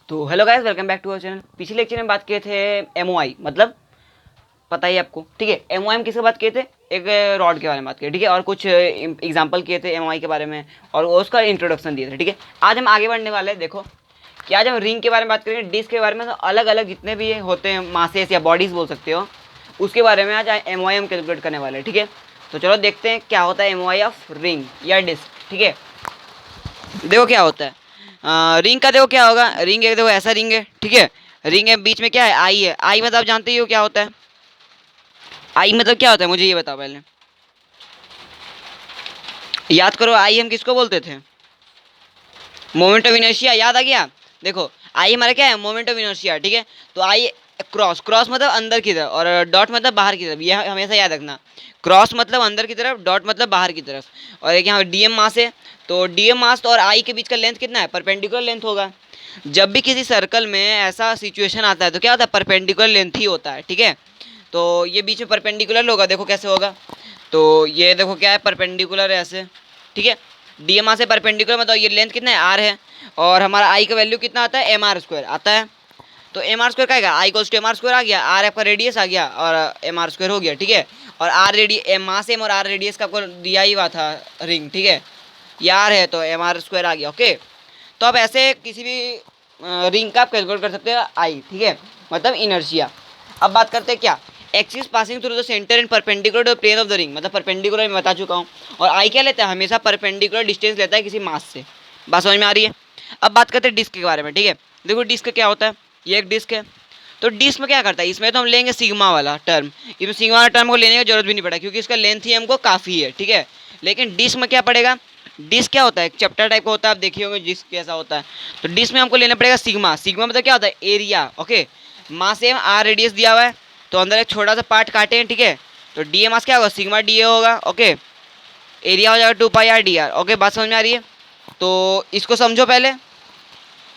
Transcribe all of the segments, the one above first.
तो hello guys, welcome back to our channel. पिछले lecture में बात किए थे एमओआई, मतलब पता ही है आपको, ठीक है। एमओआई में किससे बात किए थे? एक रॉड के बारे में बात किए, ठीक है, और कुछ एग्जांपल किए थे एमओआई के बारे में और उसका इंट्रोडक्शन दिए थे, ठीक है। आज हम आगे बढ़ने वाले हैं। देखो कि आज हम रिंग के बारे में बात करेंगे, डिस्क के बारे में, तो अलग अलग जितने भी होते हैं मासेस या बॉडीज बोल सकते हो, उसके बारे में आज एमओआई हम कैलकुलेट करने वाले हैं, ठीक है। तो चलो देखते हैं क्या होता है एमओआई ऑफ रिंग या डिस्क, ठीक है। देखो क्या होता है रिंग का। देखो क्या होगा, रिंग है, देखो ऐसा रिंग है, ठीक है। रिंग है, बीच में क्या है, आई है। आई मतलब आप जानते ही हो क्या होता है। आई मतलब क्या होता है, मुझे ये बताओ पहले। याद करो, आई हम किसको बोलते थे? मोमेंट ऑफ इनर्शिया, याद आ गया। देखो आई हमारा क्या है, मोमेंट ऑफ इनर्शिया, ठीक है। तो आई क्रॉस, क्रॉस मतलब अंदर की तरफ और डॉट मतलब बाहर की तरफ, यह हमेशा याद रखना। क्रॉस मतलब अंदर की तरफ, डॉट मतलब बाहर की तरफ। और एक यहाँ डीएम मास है, तो डीएम मास और आई के बीच का लेंथ कितना है, परपेंडिकुलर लेंथ होगा। जब भी किसी सर्कल में ऐसा सिचुएशन आता है तो क्या होता है, परपेंडिकुलर लेंथ ही होता है, ठीक है। तो ये बीच में परपेंडिकुलर होगा, देखो कैसे होगा। तो ये देखो क्या है, परपेंडिकुलर है ऐसे, ठीक है। डीएमआर से परपेंडिकुलर मतलब ये लेंथ कितना है, आर है। और हमारा आई का वैल्यू कितना आता है, एम आर स्क्वायर आता है। तो एम आर स्क्वायर क्या आएगा, आई कोस टू एम आर स्क्वायर आ गया, आर आपका रेडियस आ गया और एम आर स्क्वायर हो गया, ठीक है। और R radius, M mass M और आर रेडियस का आपको दिया ही हुआ था रिंग, ठीक है। ये आर है तो एम आर स्क्वायर आ गया, ओके। तो आप ऐसे किसी भी रिंग का आप कैलकुलेट कर सकते हो आई, ठीक है, मतलब इनर्शिया। अब बात करते हैं क्या, axis passing through the centre and perpendicular to the plane of the ring, मतलब परपेंडिकुलर मैं बता चुका हूँ। और आई क्या लेता है, हमेशा परपेंडिकुलर डिस्टेंस लेता है किसी मास से। बात समझ में आ रही है। अब बात करते हैं डिस्क के बारे में, ठीक है। देखो डिस्क क्या होता है, ये एक डिस्क है। तो डिस्क में क्या करता है, इसमें तो हम लेंगे सिग्मा वाला टर्म। इसमें सिग्मा वाला टर्म को लेने की जरूरत भी नहीं पड़ा क्योंकि इसका लेंथ ही हमको काफ़ी है, ठीक है। लेकिन डिस्क में क्या पड़ेगा, डिस्क क्या होता है, एक चैप्टर टाइप का होता है, आप देखे होंगे डिस्क कैसा होता है। तो डिस्क में हमको लेना पड़ेगा सिग्मा। सिग्मा मतलब क्या होता है, एरिया, ओके। मास एम आर रेडियस दिया हुआ है, तो अंदर एक छोटा सा पार्ट काटे हैं, ठीक है। तो डी ए मास क्या होगा, सिग्मा डी ए होगा, ओके। एरिया हो जाएगा 2 पाई आर डी आर, ओके। बात समझ में आ रही है। तो इसको समझो पहले।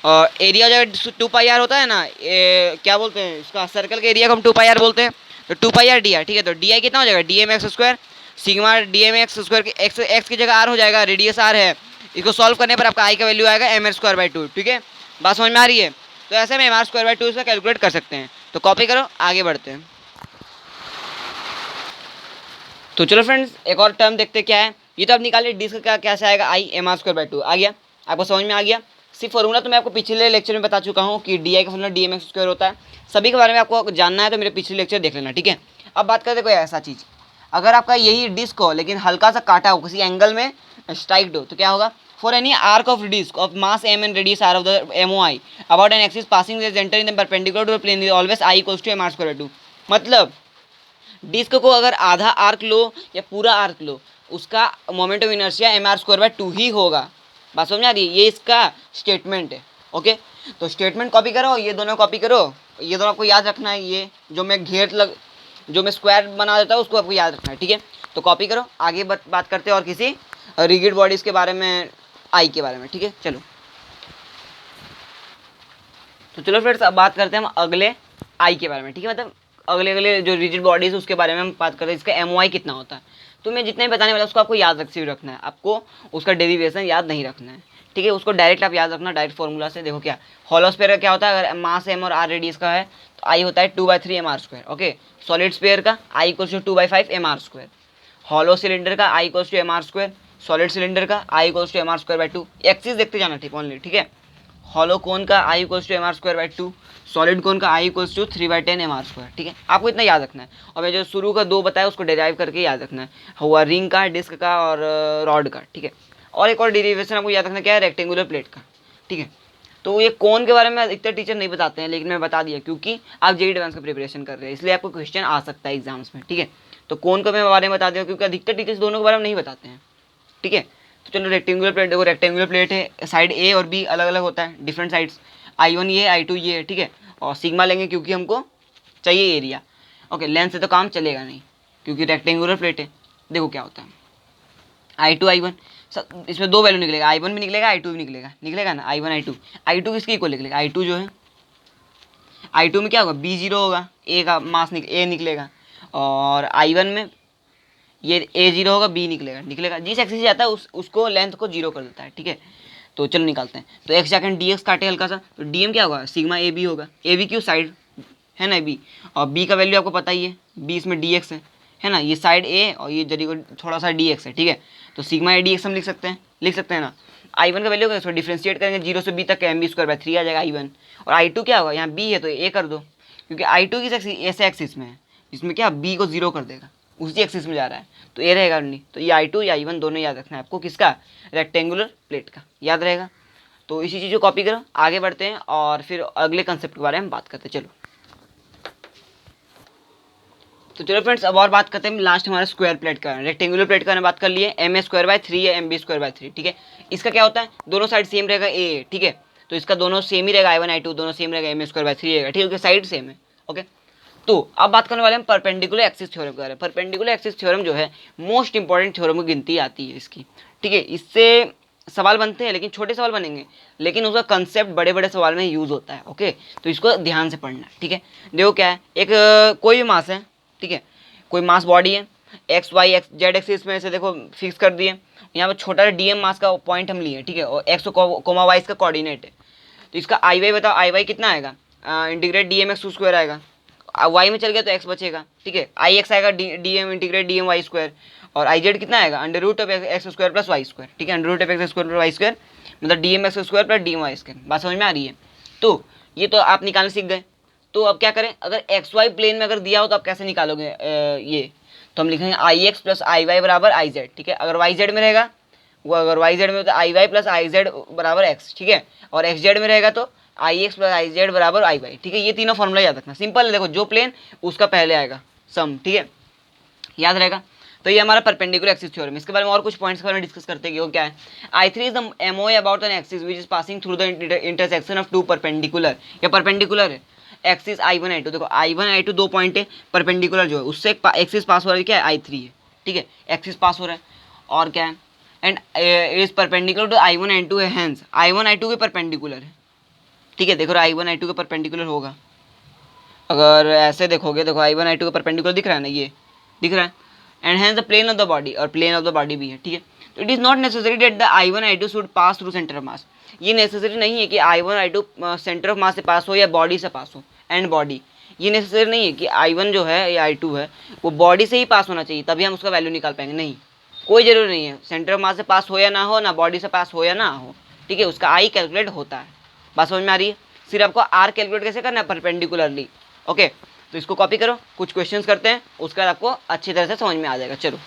और एरिया हो जाएगा 2 पाई आर होता है ना, क्या बोलते हैं इसका, सर्कल के एरिया को हम 2 पाई आर बोलते हैं। तो 2 पाई आर डी आर, ठीक है। तो डी आई कितना हो जाएगा, D M X square. Sigma D M X square की एक्स, एक्स की जगह आर हो जाएगा, रेडियस आर है। इसको सॉल्व करने पर आपका आई का वैल्यू आएगा एम आर स्क्वायर बाई 2, ठीक है। बात समझ में आ रही है। तो ऐसे में एम आर स्क्वायर बाई 2 इसका कैलकुलेट कर सकते हैं। तो कॉपी करो, आगे बढ़ते हैं। तो चलो फ्रेंड्स, एक और टर्म देखते क्या है। ये तो आप निकालिए, डिस्क का कैसे आएगा, I M R square by 2 आ गया, आपको समझ में आ गया। सिर्फ फॉर्मूला तो मैं आपको पिछले लेक्चर में बता चुका हूँ कि डी आई का formula D M X square होता है। सभी के बारे में आपको जानना है तो मेरे पिछले लेक्चर देख लेना, ठीक है। अब बात करते कोई ऐसा चीज़, अगर आपका यही डिस्क हो लेकिन हल्का सा काटा हो, किसी एंगल में स्ट्राइक्ड हो, तो क्या होगा, for any arc of disc of mass M and radius R of the M O I about an axis passing the centre in the perpendicular to the plane always I equals to M R square by 2। मतलब disc को अगर आधा arc लो या पूरा arc लो, उसका moment of inertia M R square by 2 ही होगा। बात समझ आ रही है, ये इसका स्टेटमेंट है, ओके। तो स्टेटमेंट कॉपी करो, ये दोनों कॉपी करो, ये दोनों आपको याद रखना है। ये जो मैं जो मैं स्क्वायर बना देता हूँ उसको आपको याद रखना है, ठीक है। तो कॉपी करो, आगे बात करते हैं और किसी रिजिड बॉडीज़ के बारे में, आई के बारे में, ठीक है। चलो तो चलो फ्रेंड्स, अब बात करते हैं हम अगले आई के बारे में, ठीक है। मतलब अगले अगले जो रिजिड बॉडीज उसके बारे में हम बात करते हैं, इसका एमओआई कितना होता है। तो मैं जितने भी बताने वाला उसको आपको याद रखना है, आपको उसका डेरिवेशन याद नहीं रखना है, ठीक है। उसको डायरेक्ट आप याद रखना, डायरेक्ट फॉर्मूला से। देखो क्या, हॉलोस्फेयर का क्या होता है, अगर मास एम और आर रेडियस का है तो आई होता है 2/3 M R square, okay. Solid sphere का I equals to 2/5 M R square. Hollow cylinder का I equals to M R square. Solid cylinder का I equals to M R square by 2। Axis देखते जाना, ठीक only, ठीक है। Hollow cone का I equals to M R square by 2। Solid कोन का I equals to 3/10 M R square, ठीक है। आपको इतना याद रखना है। और मैं जो शुरू का 2 बताया उसको डेराइव करके याद रखना है, हुआ रिंग का, डिस्क का और रॉड का, ठीक है। और एक और डेरिवेशन आपको याद रखना क्या है, रेक्टेंगुलर प्लेट का, ठीक है। तो ये कोन के बारे में अधिकतर टीचर नहीं बताते हैं, लेकिन मैं बता दिया क्योंकि आप जेई एडवांस का प्रिपरेशन कर रहे हैं, इसलिए आपको क्वेश्चन आ सकता है एग्जाम्स में, ठीक है। तो कोन के मैं बारे में बता दिया क्योंकि अधिकतर टीचर्स दोनों के बारे में नहीं बताते हैं, ठीक है। तो चलो रेक्टेंगुलर प्लेट देखो, रेक्टेंगुलर प्लेट है, साइड ए और बी अलग अलग होता है, डिफरेंट साइड्स। I1 ये I2 ये है, ठीक है। और सिग्मा लेंगे क्योंकि हमको चाहिए एरिया, ओके। लेंथ से तो काम चलेगा नहीं क्योंकि रेक्टेंगुलर प्लेट है। देखो क्या होता है, I2 I1, इसमें 2 वैल्यू निकलेगा, I1 भी निकलेगा, I2 भी निकलेगा, निकलेगा ना, I1 I2। I2 किसके इक्वल निकलेगा, I2 जो है, I2 में क्या होगा, B0 होगा, ए का मास ए निकलेगा। और I1 में ये A0 होगा, B निकलेगा, निकलेगा जिस एक्सिस से जाता है उसको लेंथ को जीरो कर देता है, ठीक है। तो चलो निकालते हैं। तो एक्स जाकर डी एक्स काटे हल्का सा, तो डी एम क्या होगा, सिग्मा ए बी होगा। ए बी क्यों, साइड है ना बी, और बी का वैल्यू आपको पता ही है, बी इसमें डी एक्स है ना, ये साइड ए और ये जरी को थोड़ा सा डी एक्स है, ठीक है। तो सिग्मा ए डी एक्स हम लिख सकते हैं ना। आई वन का वैल्यू क्या, डिफ्रेंशिएट करेंगे 0 से बी तक, एम बी स्क्वायर बाय 3 आ जाएगा आई वन। और आई टू क्या होगा, यहाँ बी है तो ए कर दो, क्योंकि आई टू किस ऐसे एक्सिस में है, इसमें क्या बी को 0 कर देगा, उसी एक्सिस में जा रहा है, तो ए रहेगा नहीं। तो ये आई टू या आई वन दोनों याद रखना है आपको, किसका, रेक्टेंगुलर प्लेट का, याद रहेगा। तो इसी चीज़ को कॉपी करो, आगे बढ़ते हैं और फिर अगले कंसेप्ट के बारे में बात करते हैं। चलो तो चलो फ्रेंड्स, अब और बात करते हैं लास्ट हमारा स्क्वायर प्लेट का, रेक्टेंगुलर प्लेट का बात कर लिए, एम ए स्क्वायर बाय 3 है, एम बी स्क्वायर बाय 3, ठीक है। इसका क्या होता है, दोनों साइड सेम रहेगा ए, ठीक है। तो इसका दोनों सेम ही रहेगा, आई वन आई टू दोनों सेम रहेगा, एम ए स्क्वायर बाय 3 रहेगा, ठीक है, साइड सेम है, ओके। तो अब बात करने वाले हम परपेंडिकुलर एक्सिस थ्योरम के बारे में। परपेंडिकुलर एक्सिस थ्योरम जो है मोस्ट इंपॉर्टेंट थ्योरम की गिनती आती है इसकी, ठीक है। इससे सवाल बनते हैं, लेकिन छोटे सवाल बनेंगे, लेकिन उसका कंसेप्ट बड़े बड़े सवाल में यूज़ होता है, ओके। तो इसको ध्यान से पढ़ना है, ठीक है। देखो क्या है, एक कोई भी मास है, ठीक है, कोई मास बॉडी है, X Y X Z axis में से देखो फिक्स कर दिए, यहाँ पर छोटा सा डी एम मास का पॉइंट हम लिए, ठीक है, और एक्स कोमा वाई इसका कोऑर्डिनेट है। तो इसका आई वाई बताओ, आई वाई कितना आएगा, integrate D M X square Y, वाई में चल गया तो एक्स बचेगा, ठीक है। आई एक्स आएगा D M integrate D M Y square, और आई जेड कितना आएगा, under root of X square plus Y square, ठीक है, under root of X square plus Y square, मतलब D M X square plus D M Y square. बात समझ में आ रही है। तो ये तो आप निकालने सीख गए। तो अब क्या करें, अगर एक्स वाई प्लेन में अगर दिया हो तो आप कैसे निकालोगे ये, तो हम लिखेंगे आई एक्स प्लस आई वाई बराबर आई जेड, ठीक है। अगर वाई जेड में रहेगा, वो अगर वाई जेड में तो आई वाई प्लस आई जेड बराबर एक्स, ठीक है। और एक्स जेड में रहेगा तो आई एक्स प्लस आई जेड बराबर आई वाई, ठीक है। ये तीनों फॉर्मूला याद रखना, सिंपल है, देखो जो प्लेन उसका पहले आएगा सम, ठीक है, याद रहेगा। तो ये हमारा परपेंडिकुलर एक्सिस थ्योरम। इसके बारे में और कुछ पॉइंट्स के बारे में डिस्कस करते हैं कि वो क्या है। I three is the MOA about an axis which is passing through the intersection of two perpendicular, या परपेंडिकुलर है axis I one I two. देखो आई वन आई टू दो पॉइंट है, परपेंडिकुलर जो है उससे एक एक्सिस पास हो रहा है, क्या है, आई थ्री है, ठीक है, एक्सिस पास हो रहा है। और क्या है, and is perpendicular to I one I two है, hence I one I two के परपेंडिकुलर है, ठीक है। देखो आई वन आई टू के परपेंडिकुलर होगा, अगर ऐसे देखोगे, देखो आई वन आई टू के परपेंडिकुलर दिख रहा है ना, ये दिख रहा है, and hence the plane of the body, और प्लेन ऑफ द बॉडी भी है, ठीक है। तो it is not necessary date the I one I two should pass through centre of mass. ये नेसेसरी नहीं है कि I one I two centre of mass से पास हो या बॉडी से पास हो, एंड बॉडी, ये नेसेसरी नहीं है कि आई वन जो है या आई टू है वो बॉडी से ही पास होना चाहिए तभी हम उसका वैल्यू निकाल पाएंगे, नहीं, कोई जरूरी नहीं है। सेंटर ऑफ मास से पास हो या ना बॉडी से पास हो या ना हो, ठीक है, उसका आई कैलकुलेट होता है। बात समझ में आ रही है। सिर्फ आपको आर कैलकुलेट कैसे करना है, परपेंडिकुलरली, ओके। तो इसको कॉपी करो, कुछ क्वेश्चंस करते हैं, उसके बाद आपको अच्छी तरह से समझ में आ जाएगा। चलो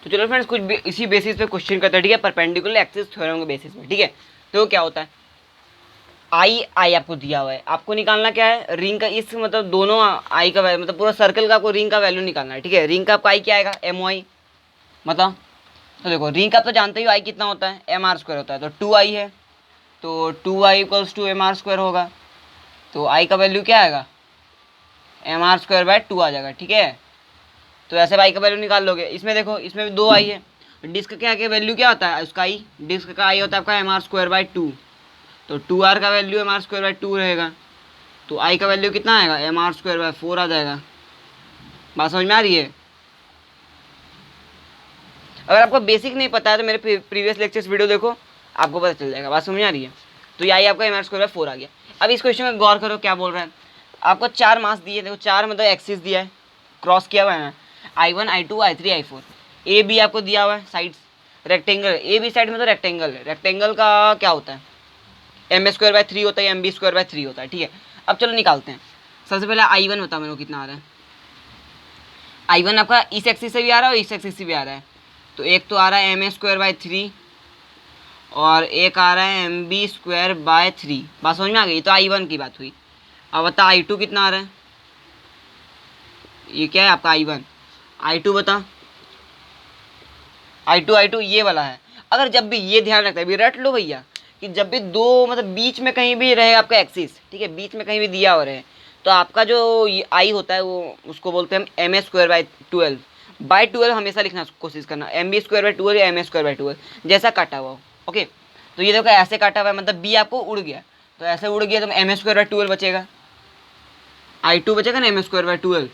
तो चलो फ्रेंड्स, कुछ इसी बेसिस पे क्वेश्चन करते हैं, ठीक है, परपेंडिकुलर एक्सिस थ्योरम के बेसिस पे, ठीक है। तो क्या होता है, आई आई आपको दिया हुआ है, आपको निकालना क्या है, रिंग का, इस मतलब दोनों आई का वैल्यू, मतलब पूरा सर्कल का आपको रिंग का वैल्यू निकालना है, ठीक है। रिंग का आपका आई क्या आएगा, एम आई, मतलब तो देखो रिंग का आप तो जानते ही आई कितना होता है, एम आर स्क्वायर होता है, तो टू आई है, तो two I equals to M R square होगा, तो आई का वैल्यू क्या आएगा, M R square by two आ जाएगा, ठीक है। तो ऐसे आई का वैल्यू निकाल लोगे। इसमें देखो, इसमें भी दो आई है, डिस्क क्या के वैल्यू क्या होता है उसका आई, डिस्क का आई होता है आपका M R square by two, तो टू आर का value M R square by two रहेगा, तो आई का वैल्यू कितना आएगा, M R square by four आ जाएगा। बात समझ में आ रही है। अगर आपको बेसिक नहीं पता है तो मेरे प्रीवियस लेक्चर्स वीडियो देखो, आपको पता चल जाएगा। बात समझ में आ रही है। तो ये आई आपका M R square by four आ गया। अब इस क्वेश्चन में गौर करो क्या बोल रहा है, आपको चार मास दिए, देखो चार मतलब एक्सिस दिया है, क्रॉस किया हुआ है ना, I one I two I three I four, A B आपको दिया हुआ है, sides rectangle, A B side में तो रेक्टेंगल है, रेक्टेंगल का क्या होता है, M A square by three होता है, M B square by three होता है, ठीक है। अब चलो निकालते हैं। सबसे पहले आई वन बताओ मेरे को कितना आ रहा है, आई वन आपका इस एक्सिस से भी आ रहा है और इस एक्सिस से भी आ रहा है, तो एक तो आ रहा है M A square by three और एक आ रहा है M B square by three. बात समझ में आ गई। तो आई वन की बात हुई। अब बता आई टू कितना आ रहा है, ये क्या है आपका आई वन, आई टू बता, आई टू ये वाला है। अगर जब भी ये ध्यान रखता है, भी रट लो भैया, कि जब भी दो मतलब बीच में कहीं भी रहे आपका एक्सिस, ठीक है, बीच में कहीं भी दिया हो रहे, तो आपका जो आई होता है वो उसको बोलते हैं हम M A square by twelve, by twelve हमेशा लिखना कोशिश करना, M B square by twelve या M A square by twelve जैसा काटा हुआ हो, ओके। तो ये देखो ऐसे काटा हुआ है, मतलब बी आपको उड़ गया, तो ऐसे उड़ गया तो M A square by twelve बचेगा, आई टू बचेगा ना M A square by twelve,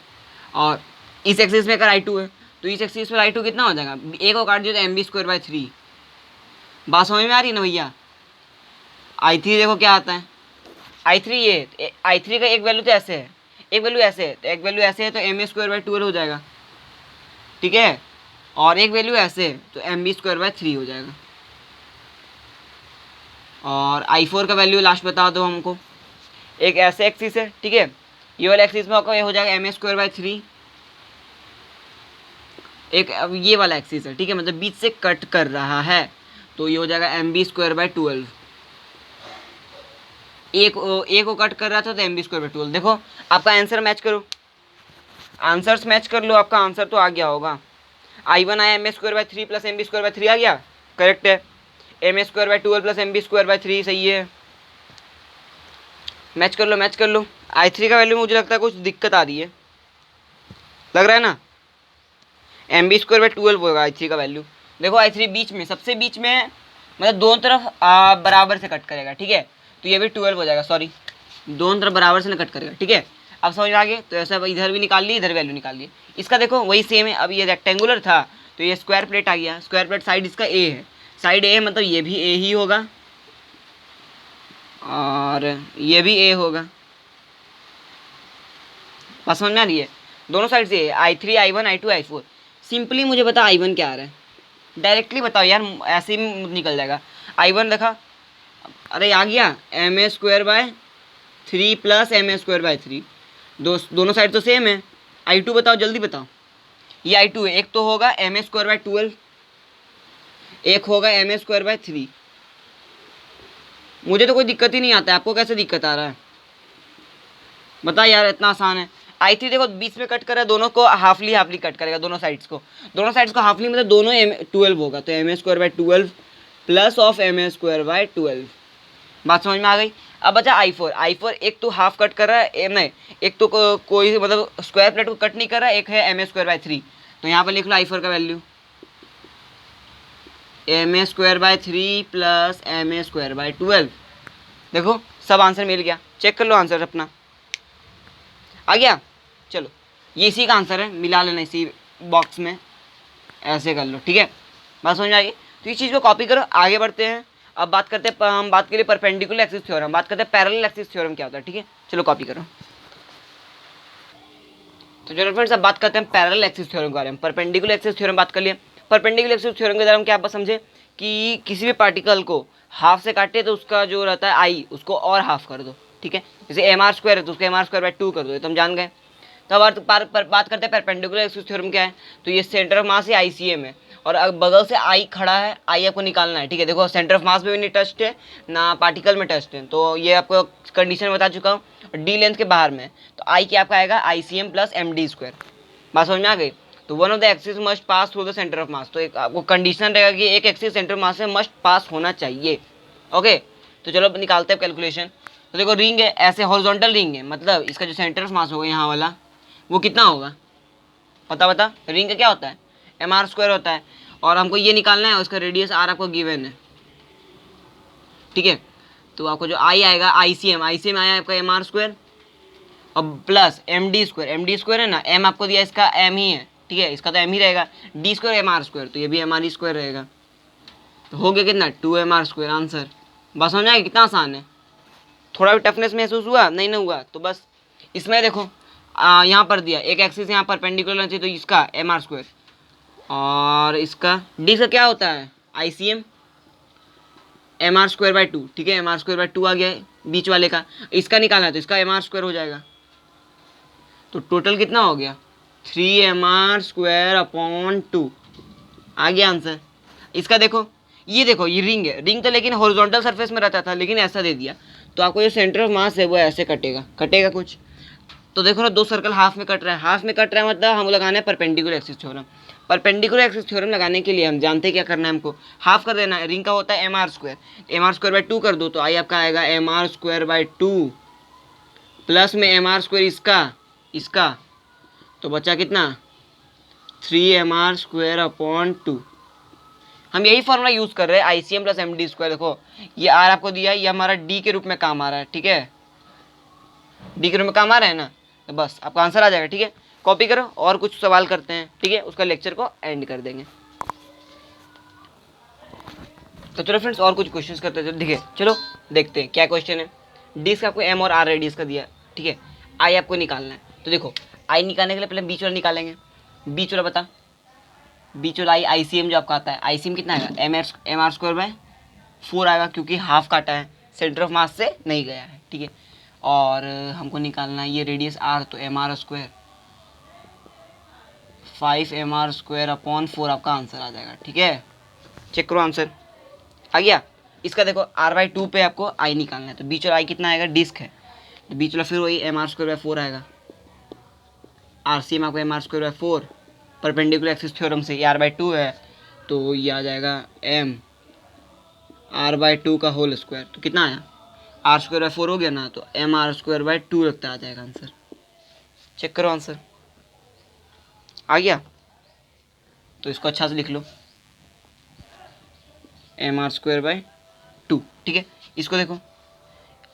और इस एक्सिस में अगर आई टू है तो इस एक्सिस पर आई टू कितना हो जाएगा, एक को काट दिया तो M B square by three, बात समझ में आ रही है ना भैया। I3 देखो क्या आता है, I3 ये I3 का एक वैल्यू तो ऐसे है, एक वैल्यू ऐसे है, तो एक वैल्यू ऐसे है तो ma² by 12 हो जाएगा, ठीक है। और एक वैल्यू ऐसे है तो mb²/3 हो जाएगा। और I4 का वैल्यू लास्ट बता दो हमको। एक ऐसे एक्सिस है, ठीक है, ये वाला एक्सिस में आपका ये हो जाएगा ma²/3। एक अब ये वाला एक्सिस है, ठीक है, मतलब बीच से कट कर रहा है, तो ये हो जाएगा mb²/12। एक को कट कर रहा था तो mb²/12। देखो आपका आंसर मैच करो, आंसर्स मैच कर लो, आपका आंसर तो आ गया होगा। I1 आया ma² by 3 प्लस mb²/3 आ गया, करेक्ट है। ma² by 12 प्लस mb²/3 सही है। मैच कर लो, मैच कर लो। I3 का वैल्यू मुझे लगता है कुछ दिक्कत आ रही है, लग रहा है ना। mb²/12 होगा I3 का वैल्यू। देखो I3 बीच में, सबसे बीच में है, मतलब दोनों तरफ बराबर से कट करेगा, ठीक है, तो ये भी 12 हो जाएगा, सॉरी दोनों तरफ बराबर से कट करेगा, ठीक है। अब समझ में आ गया, तो ऐसा इधर भी निकाल लिए, इधर वैल्यू निकाल लिए। इसका देखो वही सेम है, अब ये रेक्टेंगुलर था तो ये स्क्वायर प्लेट आ गया, स्क्वायर प्लेट साइड इसका ए है, साइड ए है मतलब ये भी ए ही होगा और ये भी ए होगा। बस समझ में आ रही है, दोनों साइड से I3 I1 I2 I4। Simply मुझे बता I1 क्या आ रहा है, डायरेक्टली बताओ यार, ऐसे ही निकल जाएगा। I1 देखा, अरे आ गया ma² by 3 प्लस ma²/3, दोनों साइड तो सेम है। I2 बताओ, जल्दी बताओ। ये I2 है, एक तो होगा ma²/12, एक होगा ma²/3। मुझे तो कोई दिक्कत ही नहीं आता है, आपको कैसे दिक्कत आ रहा है बता यार, इतना आसान है। I3 देखो बीच में कट कर रहा है, दोनों को हाफली हाफली कट करेगा, दोनों साइड्स को हाफली, मतलब दोनों 12 होगा, तो ma² by 12 plus of ma²/12। बात समझ में आ गई। अब बचा I4 एक तो हाफ कट कर रहा है, नहीं एक तो कोई मतलब स्क्वायर प्लेट को कट नहीं कर रहा है, एक है ma²/3, तो यहाँ पर लिख लो I4 का value ma² by 3 plus ma²/12। देखो सब आंसर मिल गया, चेक कर लो आंसर अपना, आ गया। चलो ये इसी का आंसर है, मिला लेना इसी बॉक्स में, ऐसे कर लो, ठीक है। बात समझ में आ गई, तो इस चीज़ को कॉपी करो, आगे बढ़ते हैं। अब बात करते हैं, हम बात के लिए परपेंडिकुलर एक्सिस थ्योरम, बात करते हैं पैरेलल एक्सिस थ्योरम क्या होता है, ठीक है। चलो कॉपी करो। तो चलो फ्रेंड्स अब बात करते हैं पैरेलल एक्सिस थ्योरम के बारे में। परपेंडिकुलर एक्सिस थ्योरम बात कर लिए, परपेंडिकुलर एक्सिस थ्योरम के द्वारा हम क्या बस समझे कि किसी भी पार्टिकल को हाफ से काटे तो उसका जो रहता है आई, उसको और हाफ कर दो, ठीक है। जैसे mr² है तो उसको mr²/2 कर दो, ये तो हम जान गए। तो अब बात करते हैं परपेंडिकुलर एक्सिस थ्योरम क्या है। तो ये सेंटर ऑफ मास है ICM है, और बगल से आई खड़ा है, आई आपको निकालना है, ठीक है। देखो सेंटर ऑफ मास में भी नहीं टच्ड है ना पार्टिकल में टच्ड है, तो ये आपको कंडीशन बता चुका हूँ। डी लेंथ के बाहर में, तो आई क्या आपका आएगा ICM प्लस md²। बात समझ में आ गई। तो one of the axis must pass through the centre of मास, तो एक आपको कंडीशन रहेगा कि एक एक्सिस सेंटर मास से मस्ट पास होना चाहिए, ओके। तो चलो निकालते हैं कैलकुलेशन। तो देखो रिंग है, ऐसे हॉरिजॉन्टल रिंग है, मतलब इसका जो सेंटर ऑफ मास होगा यहाँ वाला, वो कितना होगा बता। रिंग का क्या होता है, mr² होता है, और हमको ये निकालना है, उसका रेडियस r आपको गिवन है, ठीक है। तो आपको जो आई आएगा ICM आया आपका mr², और प्लस md² है ना, m आपको दिया, इसका m ही है, ठीक है, इसका तो m ही रहेगा, d² mr², तो ये भी mr² रहेगा। तो हो गया कितना 2mr², आंसर। बस समझ आएगा कितना आसान है। थोड़ा भी टफनेस महसूस हुआ नहीं ना हुआ, तो बस इसमें देखो यहाँ पर दिया एक एक्सिस यहाँ पर पेंडिकुलर चाहिए, तो इसका mr², और इसका डी का क्या होता है ICM mr²/2, ठीक है, mr²/2 आ गया है बीच वाले का, इसका निकालना है तो इसका mr² हो जाएगा। तो टोटल कितना हो गया 3mr²/2 आ गया आंसर। इसका देखो, ये देखो ये रिंग है, रिंग तो लेकिन हॉरिजॉन्टल सरफेस में रहता था, लेकिन ऐसा दे दिया, तो आपको जो सेंटर ऑफ मास है वो ऐसे कटेगा कुछ। तो देखो ना, दो सर्कल हाफ में कट रहा है, हाफ में कट रहा है मतलब हम लगाना है perpendicular axis theorem. Perpendicular axis theorem लगाने के लिए हम जानते हैं क्या करना है, हमको हाफ कर देना है। रिंग का होता है mr²/2 कर दो, तो आई आपका आएगा mr²/2 प्लस में mr² इसका, तो बचा कितना 3mr²/2। हम यही फॉर्मूला यूज़ कर रहे हैं ICM प्लस md²। देखो ये r आपको दिया है, ये हमारा d के रूप में काम आ रहा है, ठीक है, डी के रूप में काम आ रहा है ना, तो बस आपका आंसर आ जाएगा, ठीक है। कॉपी करो और कुछ सवाल करते हैं, ठीक है, उसका लेक्चर को एंड कर देंगे। तो चलो फ्रेंड्स और कुछ क्वेश्चंस करते हैं, ठीक है चलो देखते हैं क्या क्वेश्चन है। डिस्क आपको एम और आर रेडियस का दिया, ठीक है। आई आपको निकालना है, तो देखो आई निकालने के लिए पहले बीच वाला निकालेंगे। बीच वाला बता, बीच वाला आई आई सी एम जो आपका आता है, आई सी एम कितना आएगा, एम आर स्क्वायर बाय 4 आएगा, क्योंकि हाफ काटा है, सेंटर ऑफ मास से नहीं गया है, ठीक है। और हमको निकालना है ये रेडियस आर, तो M R square 5 M R square upon 4 आपका आंसर आ जाएगा, ठीक है। चेक करो आंसर आ गया। इसका देखो r/2 पे आपको आई निकालना है, तो बीच वाला आई कितना आएगा, डिस्क है, तो बीच वाला फिर वही एम आर स्क्वायर बाय 4 आएगा। आर सी एम आपको M R square by 4, perpendicular axis theorem से ये r/2 है, तो ये आ जाएगा एम r/2 का होल स्क्वायर, तो कितना आया आर स्क्वायर बाय 4 हो गया ना, तो एम आर स्क्वायर बाय 2 लगता आ जाएगा आंसर। चेक करो आंसर आ गया, तो इसको अच्छा से लिख लो एम आर स्क्वायर बाय 2, ठीक है। इसको देखो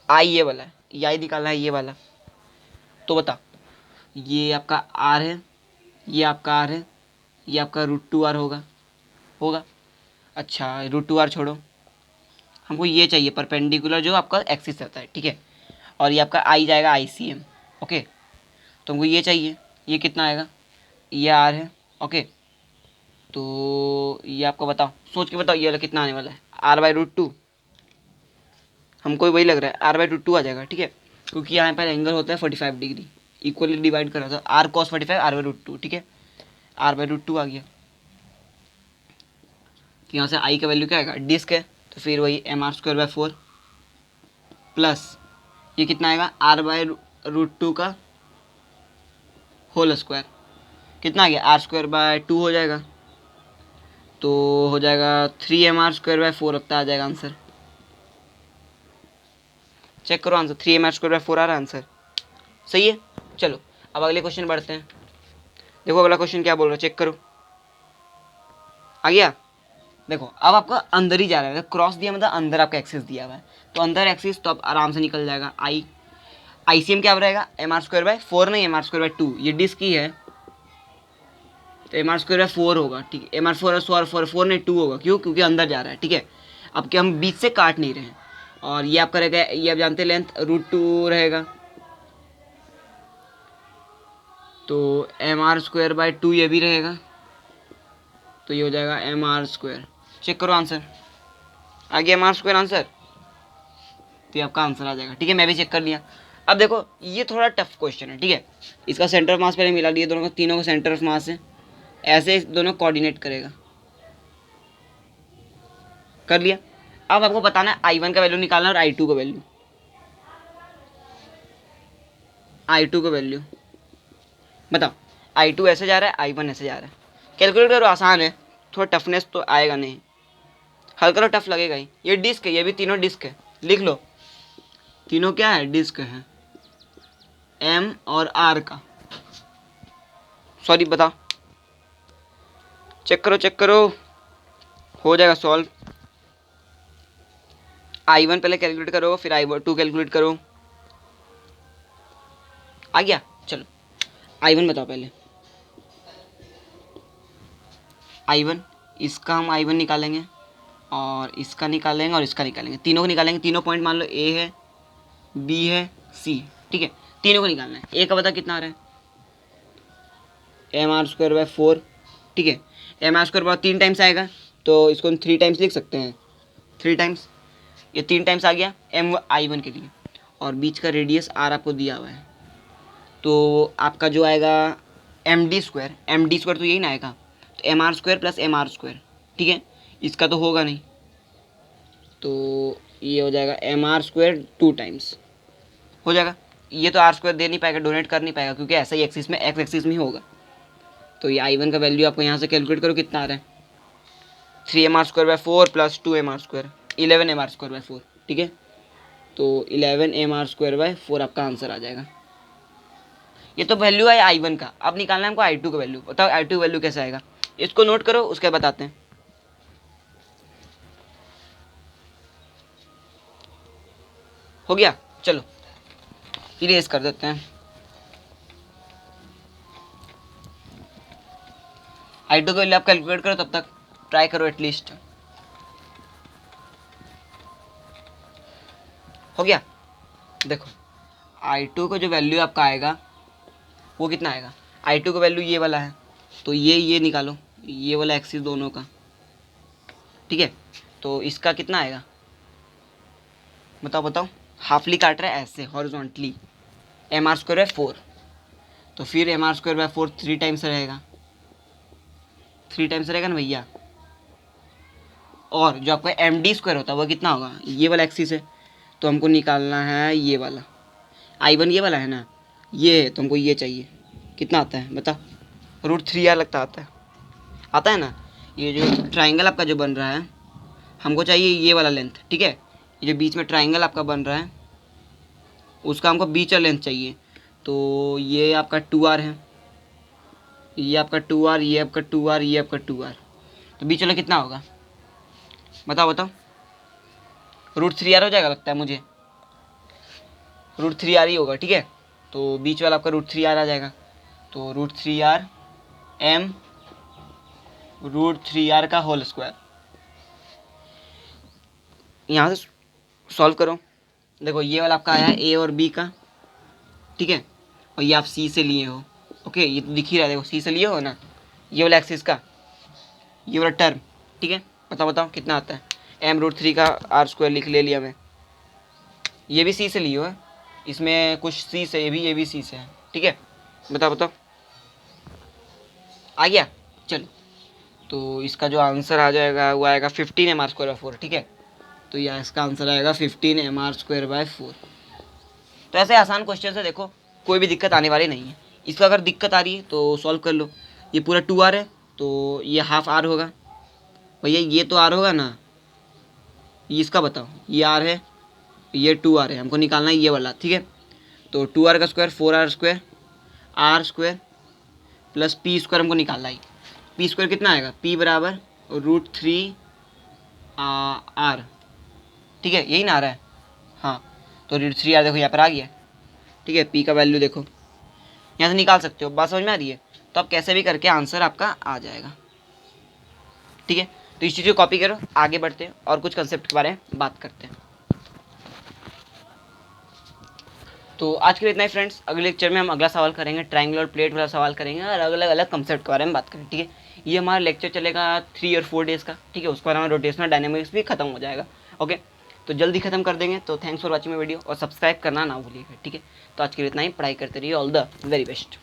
आई ये वाला है, ये आई निकालना है ये वाला, तो बता ये आपका आर है, ये आपका आर है, ये आपका √2r होगा, होगा। अच्छा √2r छोड़ो, हमको ये चाहिए परपेंडिकुलर जो आपका एक्सिस रहता है, ठीक है। और ये आपका आई जाएगा ICM, ओके। तो हमको ये चाहिए, ये कितना आएगा, ये आर है, ओके। तो ये आपको बताओ, सोच के बताओ ये वाला कितना आने वाला है, r/√2, हमको वही लग रहा है r/√2 आ जाएगा, ठीक है। क्योंकि यहाँ पर एंगल होता है 45 डिग्री, इक्वली डिवाइड करा था r cos 45 r/√2, ठीक है। r/√2 आ गया, तो यहाँ से आई का वैल्यू क्या आएगा, डिस्क है, तो फिर वही M R square by 4 plus ये कितना आएगा r/√2 का होल स्क्वायर, कितना आ गया आर स्क्वायर बाय 2 हो जाएगा, तो हो जाएगा 3 mr स्क्वायर बाय 4 लगता आ जाएगा आंसर। चेक करो आंसर, 3 mr स्क्वायर बाय 4 आ रहा है आंसर, सही है। चलो अब अगले क्वेश्चन बढ़ते हैं, देखो अगला क्वेश्चन क्या बोल रहा है, चेक करो आ गया। देखो अब आपका अंदर ही जा रहा है, क्रॉस दिया मतलब अंदर आपका एक्सिस दिया हुआ है, तो अंदर एक्सिस तो अब आराम से निकल जाएगा। ICM क्या रहेगा, एम आर स्क्वायर बाय 4 नहीं, एम आर स्क्वायर बाय 2, ये डिस्क ही है, तो एम आर स्क्वायर बाय 4 होगा, ठीक है। एम आर 4 नहीं 2 होगा, क्यों, क्योंकि अंदर जा रहा है, ठीक है। अब क्या हम बीच से काट नहीं रहे हैं, और ये आपका रहेगा, ये आप जानते हैं लेंथ √2 रहेगा, तो एम आर स्क्वायर बाय 2 ये भी रहेगा, तो ये हो जाएगा एम आर स्क्वायर। चेक करो आंसर आ गया, एम आर स्क्वायर आंसर, तो ये आपका आंसर आ जाएगा, ठीक है। मैं भी चेक कर लिया। अब देखो ये थोड़ा टफ क्वेश्चन है, ठीक है। इसका सेंटर ऑफ मास पहले मिला लिए दोनों को, तीनों का सेंटर ऑफ मास है, ऐसे दोनों कोऑर्डिनेट करेगा, कर लिया। अब आपको बताना है I1 का वैल्यू निकालना और I2 का वैल्यू, I2 का वैल्यू बताओ। I2 ऐसे जा रहा है, I1 ऐसे जा रहा है, कैलकुलेट करो, आसान है, थोड़ा टफनेस तो आएगा नहीं, हल्का तो टफ लगेगा ही। ये डिस्क है, ये भी तीनों डिस्क है, लिख लो तीनों क्या है, डिस्क है, M और R का, सॉरी बताओ, चेक करो हो जाएगा सॉल्व। I1 पहले कैलकुलेट करो, फिर I2 कैलकुलेट करो, आ गया। चलो I1 बताओ पहले, I1, इसका हम I1 निकालेंगे, और इसका निकालेंगे, और इसका निकालेंगे, तीनों को निकालेंगे, तीनों पॉइंट मान लो A है, B है, C, ठीक है। तीनों को निकालना है। A का बता कितना आ रहा है, एम आर स्क्वायर बाय 4, ठीक है। M R square by 3 times आएगा, तो इसको हम 3 टाइम्स लिख सकते हैं, 3 टाइम्स, ये 3 टाइम्स आ गया I1 के लिए, और बीच का रेडियस R आपको दिया हुआ है, तो आपका जो आएगा MD स्क्वायर तो यही ना आएगा, तो M R square plus M R square, ठीक है। इसका तो होगा नहीं, तो ये हो जाएगा एम आर स्क्वायर 2 टाइम्स हो जाएगा। ये तो आर स्क्वायर दे नहीं पाएगा, डोनेट कर नहीं पाएगा, क्योंकि ऐसा ही एक्सिस में, एक्स एक्सिस में ही होगा। तो ये I1 का वैल्यू आपको यहाँ से कैलकुलेट करो कितना आ रहा है, 3 mr square by 4 plus 2 mr square, 11 mr square by 4, ठीक है। तो 11 mr स्क्वायर बाय 4 आपका आंसर आ जाएगा। ये तो वैल्यू है I1 का, अब निकालना है हमको I2 का वैल्यू। बताओ I2 वैल्यू कैसे आएगा, इसको नोट करो, उसके बाद बताते हैं। हो गया, चलो इरेज कर देते हैं। I2 का वैल्यू आप कैलकुलेट करो, तब तक ट्राई करो एटलीस्ट। हो गया। देखो I2 का जो वैल्यू आपका आएगा वो कितना आएगा, I2 का वैल्यू ये वाला है, तो ये निकालो, ये वाला एक्सिस दोनों का, ठीक है। तो इसका कितना आएगा, बताओ बताओ। हाफली काट रहा है ऐसे हॉरिजॉन्टली, mr²/4, तो फिर mr²/4 3 टाइम्स रहेगा, 3 टाइम्स रहेगा ना भैया। और जो आपका md² होता है वो कितना होगा, ये वाला एक्सिस है, तो हमको निकालना है ये वाला, I1 ये वाला है ना, ये है, तो हमको ये चाहिए। कितना आता है बता, √3r लगता आता है ना। ये जो ट्राइंगल आपका जो बन रहा है, हमको चाहिए ये वाला लेंथ, ठीक है। ये जो बीच में ट्राइंगल आपका बन रहा है उसका हमको बीच का लेंथ चाहिए, तो ये आपका 2r है, ये आपका 2r, ये आपका 2r, ये आपका 2r, तो बीच वाला कितना होगा बताओ बताओ। √3r हो जाएगा लगता है मुझे, √3r ही होगा, ठीक है। तो बीच वाला आपका √3r आ जाएगा, तो √3r m √3r का होल स्क्वायर। यहाँ से सॉल्व करो। देखो ये वाला आपका आया है a और b का, ठीक है, और ये आप c से लिए हो, ओके, ये तो दिख ही रहा है, देखो c से लिए हो ना, ये वाला एक्सिस का ये वाला टर्म, ठीक है। बताओ बताओ कितना आता है, m√3 का r² ले लिया मैं, ये भी c से लिए हो है, इसमें कुछ c से, ये भी c से है, ठीक है। बताओ बताओ आ गया, चलो। तो इसका जो आंसर आ जाएगा वो आएगा 15 mr²/4, ठीक है। तो यह इसका आंसर आएगा 15 mr²/4। तो ऐसे आसान क्वेश्चन है, देखो कोई भी दिक्कत आने वाली नहीं है। इसका अगर दिक्कत आ रही है तो सॉल्व कर लो। ये पूरा 2r है तो ये हाफ r होगा भैया, ये तो r होगा ना, ये इसका बताओ, ये r है, ये 2r है, हमको निकालना है ये वाला, ठीक है। तो 2r का square 4r² r² plus p² हमको निकालना है। p² कितना आएगा, p बराबर √3r, ठीक है, यही ना आ रहा है, हाँ। तो √3r देखो यहाँ पर आ गया, ठीक है। p का वैल्यू देखो यहाँ से निकाल सकते हो, बात समझ में आ रही है। तो आप कैसे भी करके आंसर आपका आ जाएगा, ठीक है। तो इस चीज़ को कॉपी करो, आगे बढ़ते हैं और कुछ कंसेप्ट के बारे में बात करते हैं। तो आज के लिए इतना ही फ्रेंड्स, अगले लेक्चर में हम अगला सवाल करेंगे, ट्रायंगल और प्लेट वाला सवाल करेंगे और अलग अलग कंसेप्ट के बारे में बात करेंगे, ठीक है। ये हमारा लेक्चर चलेगा 3 और 4 डेज़ का, ठीक है। उसके बाद हमारा रोटेशनल डायनेमिक्स भी खत्म हो जाएगा, ओके। तो जल्दी खत्म कर देंगे। तो thanks for watching my video और सब्सक्राइब करना ना भूलिएगा, ठीक है। तो आज के लिए इतना ही, पढ़ाई करते रहिए, ऑल द वेरी बेस्ट।